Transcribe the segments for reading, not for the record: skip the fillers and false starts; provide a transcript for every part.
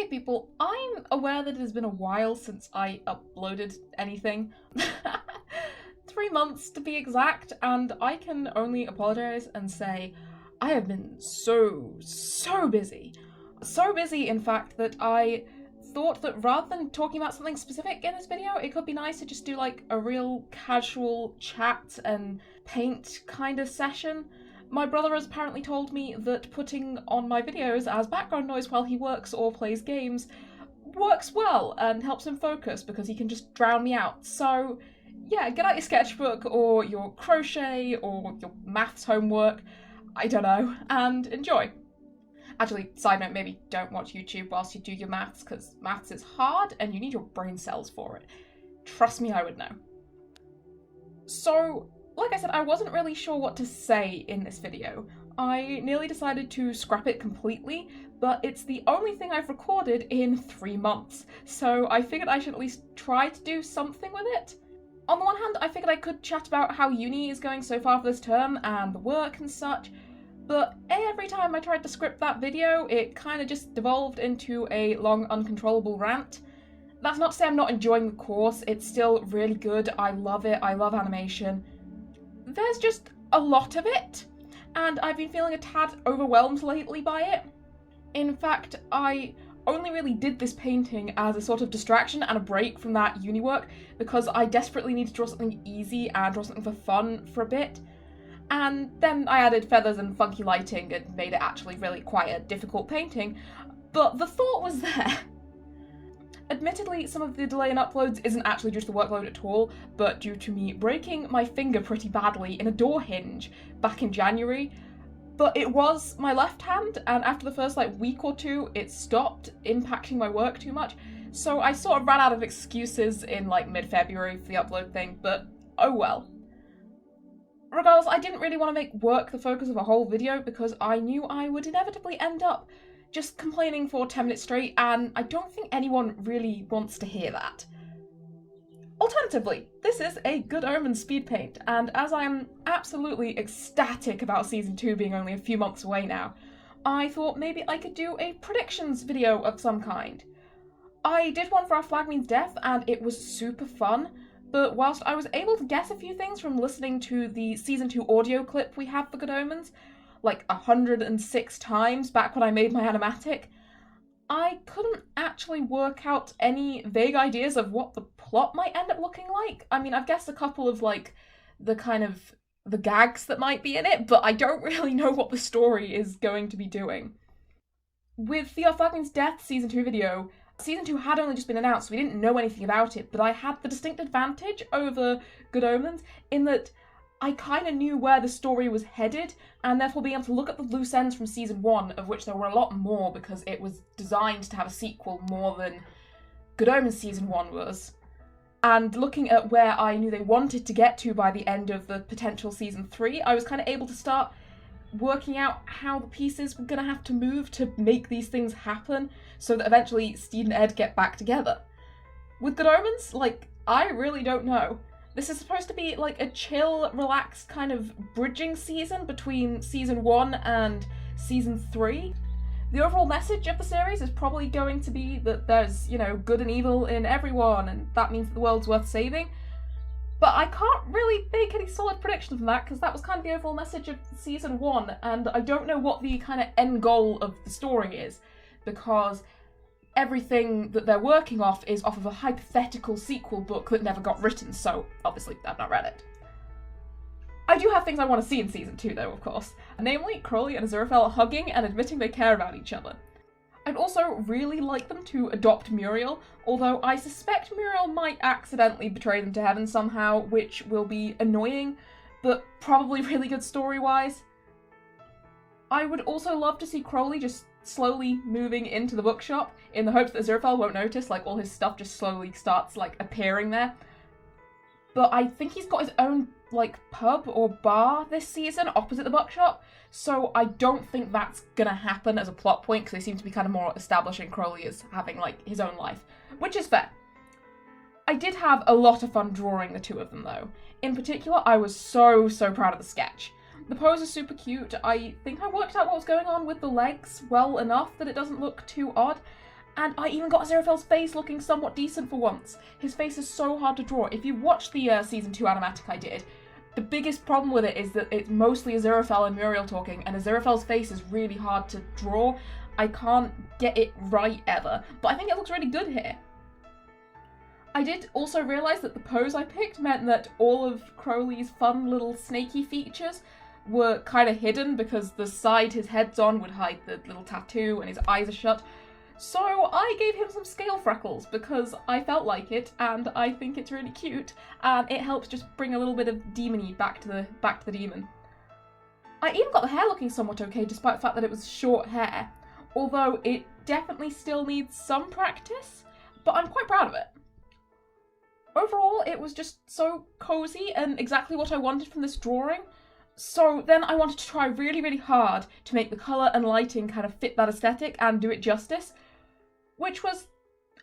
Hey people, I'm aware that it has been a while since I uploaded anything. 3 months to be exact, and I can only apologize and say I have been so busy. So busy, in fact, that I thought that rather than talking about something specific in this video, it could be nice to just do like a real casual chat and paint kind of session. My brother has apparently told me that putting on my videos as background noise while he works or plays games works well and helps him focus because he can just drown me out. So yeah, get out your sketchbook or your crochet or your maths homework, I don't know, and enjoy. Actually, side note, maybe don't watch YouTube whilst you do your maths, because maths is hard and you need your brain cells for it. Trust me, I would know. So, like I said, I wasn't really sure what to say in this video. I nearly decided to scrap it completely, but it's the only thing I've recorded in 3 months, so I figured I should at least try to do something with it. On the one hand, I figured I could chat about how uni is going so far for this term and the work and such, but every time I tried to script that video, it kind of just devolved into a long, uncontrollable rant. That's not to say I'm not enjoying the course, it's still really good, I love it, I love animation. There's just a lot of it, and I've been feeling a tad overwhelmed lately by it. In fact, I only really did this painting as a sort of distraction and a break from that uni work because I desperately needed to draw something easy and draw something for fun for a bit. And then I added feathers and funky lighting and made it actually really quite a difficult painting, but the thought was there. Admittedly, some of the delay in uploads isn't actually due to the workload at all, but due to me breaking my finger pretty badly in a door hinge back in January. But it was my left hand, and after the first week or two, it stopped impacting my work too much, so I sort of ran out of excuses in mid-February for the upload thing, but oh well. Regardless, I didn't really want to make work the focus of a whole video because I knew I would inevitably end up just complaining for 10 minutes straight, and I don't think anyone really wants to hear that. Alternatively, this is a Good Omens speed paint, and as I am absolutely ecstatic about Season 2 being only a few months away now, I thought maybe I could do a predictions video of some kind. I did one for Our Flag Means Death, and it was super fun, but whilst I was able to guess a few things from listening to the Season 2 audio clip we have for Good Omens, 106 times back when I made my animatic, I couldn't actually work out any vague ideas of what the plot might end up looking like. I mean, I've guessed a couple of the gags that might be in it, but I don't really know what the story is going to be doing. With the Our Flag Means Death Season 2 video, Season 2 had only just been announced, so we didn't know anything about it, but I had the distinct advantage over Good Omens in that I kind of knew where the story was headed, and therefore being able to look at the loose ends from Season 1, of which there were a lot more because it was designed to have a sequel more than Good Omens Season 1 was, and looking at where I knew they wanted to get to by the end of the potential Season 3, I was kind of able to start working out how the pieces were going to have to move to make these things happen, so that eventually Steed and Ed get back together. With Good Omens, I really don't know. This is supposed to be a chill, relaxed kind of bridging season between Season 1 and Season 3. The overall message of the series is probably going to be that there's, good and evil in everyone, and that means the world's worth saving. But I can't really make any solid predictions from that, because that was kind of the overall message of Season 1, and I don't know what the kind of end goal of the story is, because everything that they're working off is off of a hypothetical sequel book that never got written, so obviously I've not read it. I do have things I want to see in Season 2 though, of course, namely Crowley and Aziraphale hugging and admitting they care about each other. I'd also really like them to adopt Muriel, although I suspect Muriel might accidentally betray them to heaven somehow, which will be annoying, but probably really good story-wise. I would also love to see Crowley just slowly moving into the bookshop in the hopes that Aziraphale won't notice, all his stuff just slowly starts, appearing there. But I think he's got his own, pub or bar this season opposite the bookshop, so I don't think that's gonna happen as a plot point, because they seem to be kind of more establishing Crowley as having, his own life, which is fair. I did have a lot of fun drawing the two of them, though. In particular, I was so proud of the sketch. The pose is super cute. I think I worked out what was going on with the legs well enough that it doesn't look too odd, And I even got Aziraphale's face looking somewhat decent for once. His face is so hard to draw. If you watch the Season 2 animatic I did, the biggest problem with it is that it's mostly Aziraphale and Muriel talking, and Aziraphale's face is really hard to draw. I can't get it right ever, but I think it looks really good here. I did also realise that the pose I picked meant that all of Crowley's fun little snaky features were kind of hidden because the side his head's on would hide the little tattoo and his eyes are shut. So I gave him some scale freckles because I felt like it and I think it's really cute and it helps just bring a little bit of demon-y back to the demon. I even got the hair looking somewhat okay despite the fact that it was short hair, although it definitely still needs some practice, but I'm quite proud of it. Overall, it was just so cozy and exactly what I wanted from this drawing. So then I wanted to try really, really hard to make the colour and lighting kind of fit that aesthetic and do it justice, which was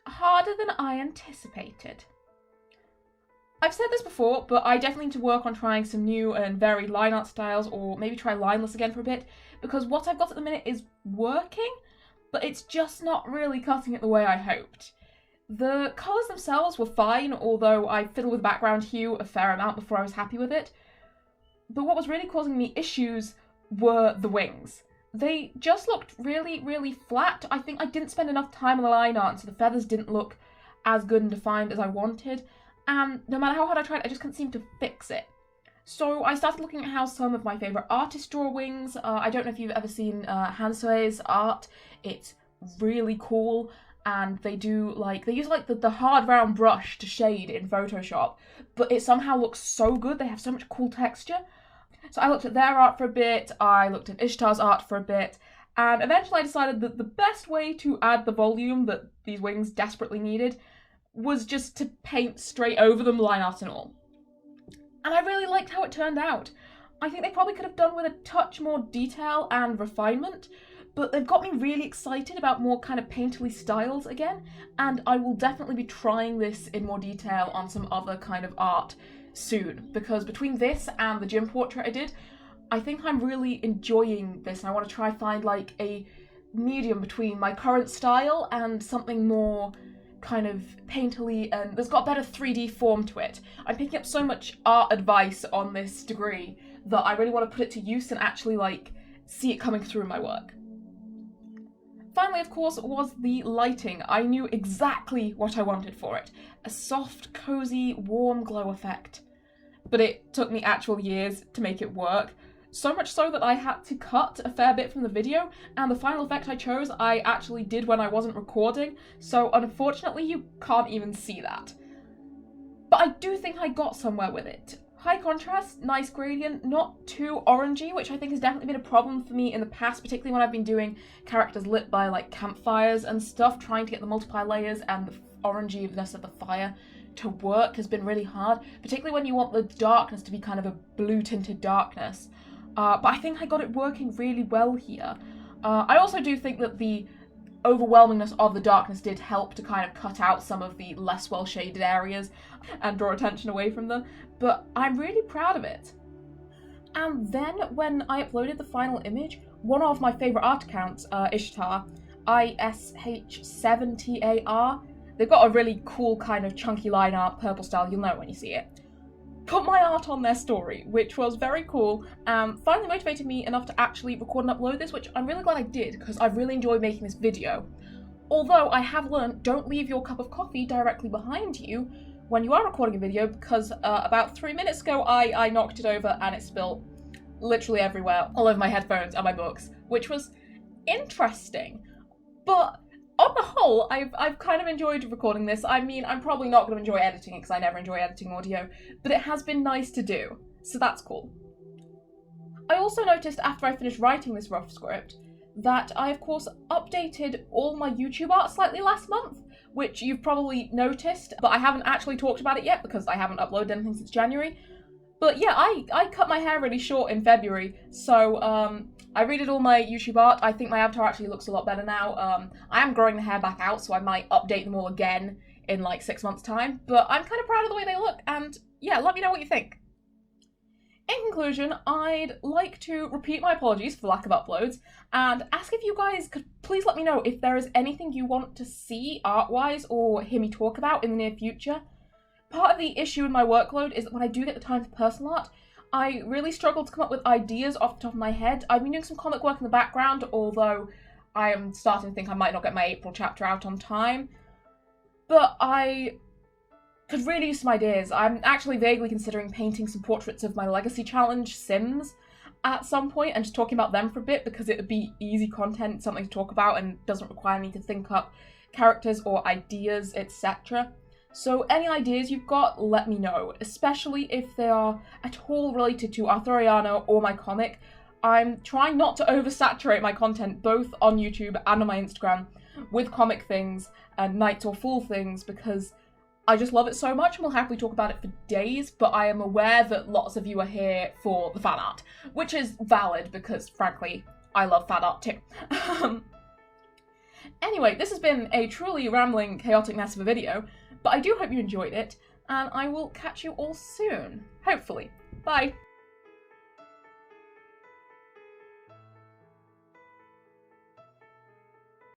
harder than I anticipated. I've said this before, but I definitely need to work on trying some new and varied line art styles, or maybe try lineless again for a bit, because what I've got at the minute is working, but it's just not really cutting it the way I hoped. The colours themselves were fine, although I fiddled with background hue a fair amount before I was happy with it. But what was really causing me issues were the wings. They just looked really, really flat. I think I didn't spend enough time on the line art, so the feathers didn't look as good and defined as I wanted, and no matter how hard I tried, I just couldn't seem to fix it. So I started looking at how some of my favourite artists draw wings. I don't know if you've ever seen Hansue's art. It's really cool. And they use the hard round brush to shade in Photoshop, but it somehow looks so good. They have so much cool texture. So I looked at their art for a bit, I looked at Ishtar's art for a bit, and eventually I decided that the best way to add the volume that these wings desperately needed was just to paint straight over them, line art and all. And I really liked how it turned out. I think they probably could have done with a touch more detail and refinement, but they've got me really excited about more kind of painterly styles again, and I will definitely be trying this in more detail on some other kind of art soon, because between this and the gym portrait I did, I think I'm really enjoying this, and I want to try find like a medium between my current style and something more kind of painterly and there's got a better 3D form to it. I'm picking up so much art advice on this degree that I really want to put it to use and actually like see it coming through in my work. Finally, of course, was the lighting. I knew exactly what I wanted for it. A soft, cozy, warm glow effect. But it took me actual years to make it work. So much so that I had to cut a fair bit from the video, and the final effect I chose I actually did when I wasn't recording, so unfortunately you can't even see that. But I do think I got somewhere with it. High contrast, nice gradient, not too orangey, which I think has definitely been a problem for me in the past, particularly when I've been doing characters lit by like campfires and stuff. Trying to get the multiply layers and the oranginess of the fire to work has been really hard, particularly when you want the darkness to be kind of a blue tinted darkness. But I think I got it working really well here. I also do think that the overwhelmingness of the darkness did help to kind of cut out some of the less well shaded areas and draw attention away from them, but I'm really proud of it. And then when I uploaded the final image, one of my favourite art accounts, Ishtar, ISH7TAR, they've got a really cool kind of chunky line art purple style, you'll know when you see it, put my art on their story, which was very cool and finally motivated me enough to actually record and upload this, which I'm really glad I did because I really enjoyed making this video. Although I have learned, don't leave your cup of coffee directly behind you when you are recording a video, because about 3 minutes ago I knocked it over and it spilled literally everywhere, all over my headphones and my books, which was interesting. But on the whole, I've kind of enjoyed recording this. I mean, I'm probably not going to enjoy editing it because I never enjoy editing audio, but it has been nice to do, so that's cool. I also noticed after I finished writing this rough script that I, of course, updated all my YouTube art slightly last month, which you've probably noticed, but I haven't actually talked about it yet because I haven't uploaded anything since January. But yeah, I cut my hair really short in February, so I redid all my YouTube art. I think my avatar actually looks a lot better now. I am growing the hair back out, so I might update them all again in like 6 months' time, but I'm kind of proud of the way they look, and yeah, let me know what you think. in conclusion, I'd like to repeat my apologies for lack of uploads and ask if you guys could please let me know if there is anything you want to see art-wise or hear me talk about in the near future. Part of the issue with my workload is that when I do get the time for personal art, I really struggle to come up with ideas off the top of my head. I've been doing some comic work in the background, although I am starting to think I might not get my April chapter out on time. But I could really use some ideas. I'm actually vaguely considering painting some portraits of my legacy challenge, Sims, at some point, and just talking about them for a bit, because it would be easy content, something to talk about, and doesn't require me to think up characters or ideas, etc. So any ideas you've got, let me know, especially if they are at all related to Arthuriana or my comic. I'm trying not to oversaturate my content, both on YouTube and on my Instagram, with comic things and Knights or Fool things, because I just love it so much and will happily talk about it for days, but I am aware that lots of you are here for the fan art, which is valid because, frankly, I love fan art too. Anyway, this has been a truly rambling, chaotic mess of a video, but I do hope you enjoyed it, and I will catch you all soon. Hopefully. Bye!